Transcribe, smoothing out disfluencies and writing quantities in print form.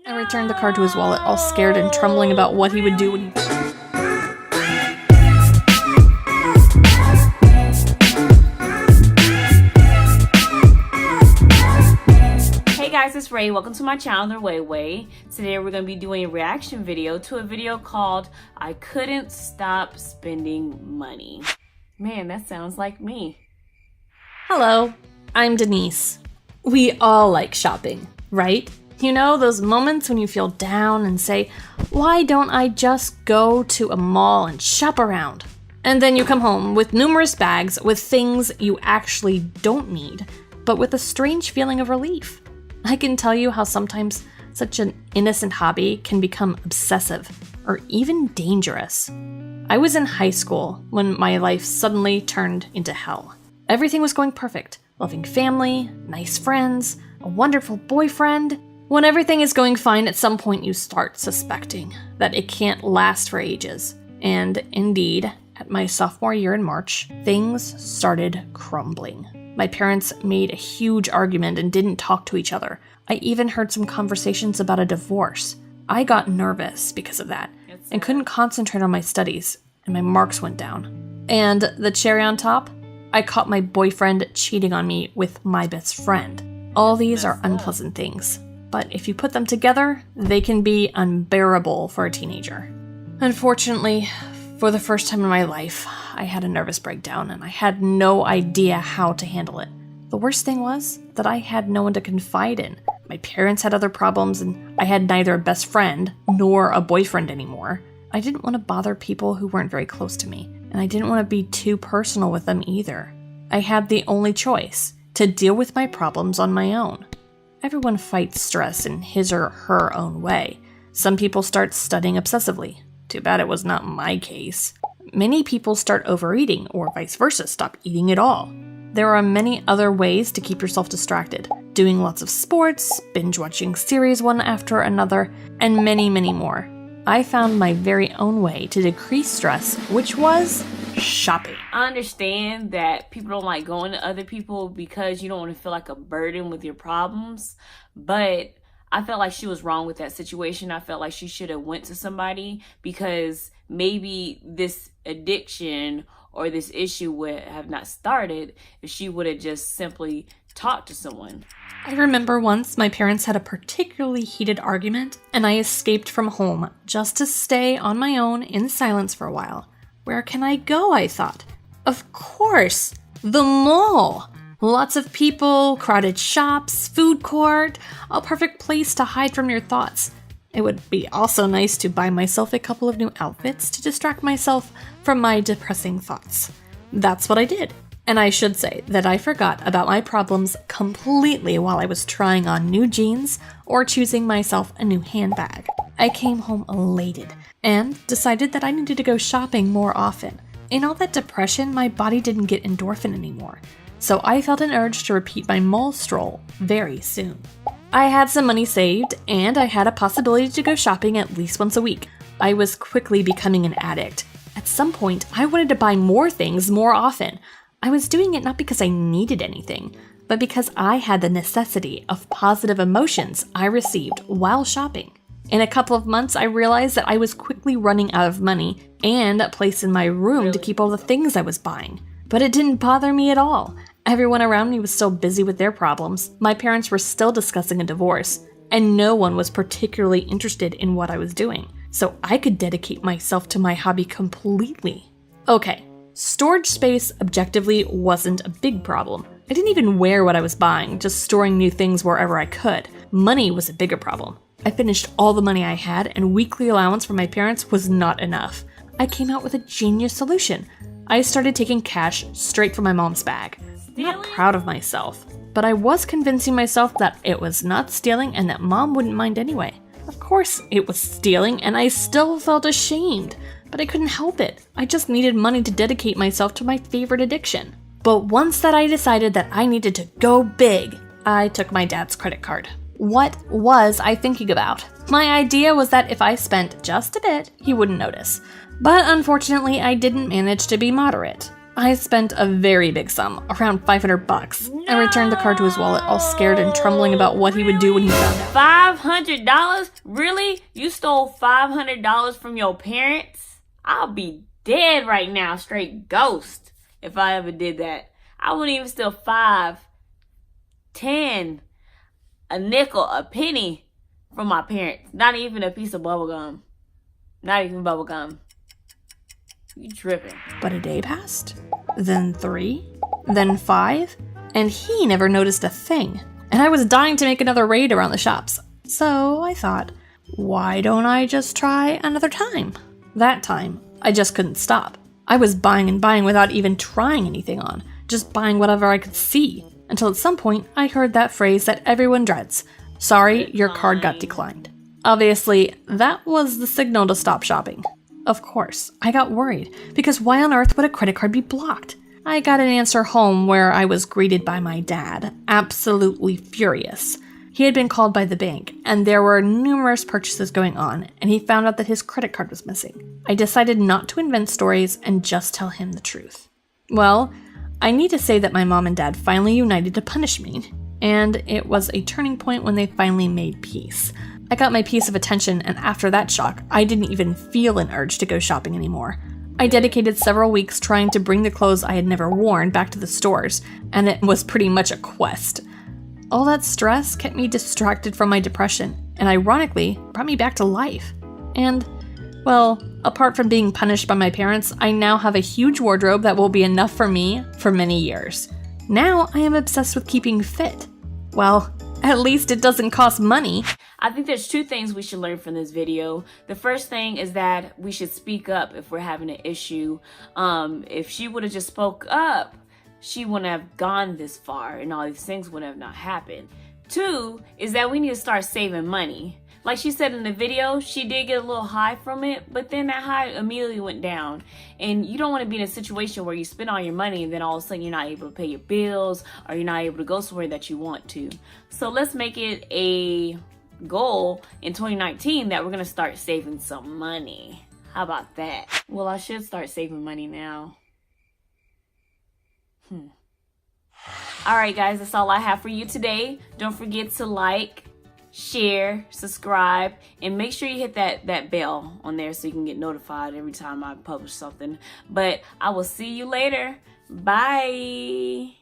and returned the card to his wallet, all scared and trembling about what he would do when he... Hey guys, it's Ray. Welcome to my channel, The Way. Today we're going to be doing a reaction video to a video called I Couldn't Stop Spending Money. Man, that sounds like me. Hello, I'm Denise. We all like shopping, right? You know, those moments when you feel down and say, why don't I just go to a mall and shop around? And then you come home with numerous bags with things you actually don't need, but with a strange feeling of relief. I can tell you how sometimes such an innocent hobby can become obsessive or even dangerous. I was in high school when my life suddenly turned into hell. Everything was going perfect. Loving family, nice friends, a wonderful boyfriend. When everything is going fine, at some point you start suspecting that it can't last for ages. And indeed, at my sophomore year in March, things started crumbling. My parents made a huge argument and didn't talk to each other. I even heard some conversations about a divorce. I got nervous because of that and couldn't concentrate on my studies, and my marks went down. And the cherry on top, I caught my boyfriend cheating on me with my best friend. All these are unpleasant things, but if you put them together, they can be unbearable for a teenager. Unfortunately, for the first time in my life, I had a nervous breakdown and I had no idea how to handle it. The worst thing was that I had no one to confide in. My parents had other problems and I had neither a best friend nor a boyfriend anymore. I didn't want to bother people who weren't very close to me, and I didn't want to be too personal with them either. I had the only choice, to deal with my problems on my own. Everyone fights stress in his or her own way. Some people start studying obsessively. Too bad it was not my case. Many people start overeating, or vice versa, stop eating at all. There are many other ways to keep yourself distracted. Doing lots of sports, binge watching series one after another, and many, many more. I found my very own way to decrease stress, which was shopping. I understand that people don't like going to other people because you don't want to feel like a burden with your problems, but I felt like she was wrong with that situation. I felt like she should have went to somebody because maybe this addiction or this issue would have not started if she would have just simply talked to someone. I remember once my parents had a particularly heated argument and I escaped from home just to stay on my own in silence for a while. Where can I go, I thought. Of course, the mall. Lots of people, crowded shops, food court, a perfect place to hide from your thoughts. It would be also nice to buy myself a couple of new outfits to distract myself from my depressing thoughts. That's what I did. And I should say that I forgot about my problems completely while I was trying on new jeans or choosing myself a new handbag. I came home elated and decided that I needed to go shopping more often. In all that depression, my body didn't get endorphin anymore. So I felt an urge to repeat my mall stroll very soon. I had some money saved, and I had a possibility to go shopping at least once a week. I was quickly becoming an addict. At some point, I wanted to buy more things more often. I was doing it not because I needed anything, but because I had the necessity of positive emotions I received while shopping. In a couple of months, I realized that I was quickly running out of money and a place in my room to keep all the things I was buying. But it didn't bother me at all. Everyone around me was still busy with their problems. My parents were still discussing a divorce, and no one was particularly interested in what I was doing. So I could dedicate myself to my hobby completely. Okay, storage space objectively wasn't a big problem. I didn't even wear what I was buying, just storing new things wherever I could. Money was a bigger problem. I finished all the money I had, and weekly allowance from my parents was not enough. I came out with a genius solution. I started taking cash straight from my mom's bag. I'm not proud of myself, but I was convincing myself that it was not stealing and that mom wouldn't mind anyway. Of course it was stealing, and I still felt ashamed, but I couldn't help it. I just needed money to dedicate myself to my favorite addiction. But once that I decided that I needed to go big, I took my dad's credit card. What was I thinking about? My idea was that if I spent just a bit, he wouldn't notice. But unfortunately, I didn't manage to be moderate. I spent a very big sum, around $500, and returned the card to his wallet, all scared and trembling about what he would do when he found out. $500? Really? You stole $500 from your parents? I'll be dead right now, straight ghost, if I ever did that. I wouldn't even steal 5, 10, a nickel, a penny from my parents. Not even a piece of bubble gum. Not even bubble gum. You tripping. But a day passed, then 3, then 5, and he never noticed a thing. And I was dying to make another raid around the shops. So I thought, why don't I just try another time? That time, I just couldn't stop. I was buying and buying without even trying anything on, just buying whatever I could see. Until at some point, I heard that phrase that everyone dreads. Sorry, your card got declined. Obviously, that was the signal to stop shopping. Of course, I got worried, because why on earth would a credit card be blocked? I got an answer home where I was greeted by my dad, absolutely furious. He had been called by the bank, and there were numerous purchases going on, and he found out that his credit card was missing. I decided not to invent stories and just tell him the truth. Well, I need to say that my mom and dad finally united to punish me, and it was a turning point when they finally made peace. I got my piece of attention, and after that shock, I didn't even feel an urge to go shopping anymore. I dedicated several weeks trying to bring the clothes I had never worn back to the stores, and it was pretty much a quest. All that stress kept me distracted from my depression, and ironically, brought me back to life. And, well, apart from being punished by my parents, I now have a huge wardrobe that will be enough for me for many years. Now I am obsessed with keeping fit. Well, at least it doesn't cost money. I think there's 2 things we should learn from this video. The first thing is that we should speak up if we're having an issue. If she would have just spoke up, she wouldn't have gone this far and all these things would have not happened. 2 is that we need to start saving money. Like she said in the video, she did get a little high from it, but then that high immediately went down. And you don't want to be in a situation where you spend all your money and then all of a sudden you're not able to pay your bills or you're not able to go somewhere that you want to. So let's make it a goal in 2019 that we're going to start saving some money. How about that? Well, I should start saving money now. Alright guys, that's all I have for you today. Don't forget to like, share, subscribe, and make sure you hit that bell on there so you can get notified every time I publish something. But I will see you later. Bye.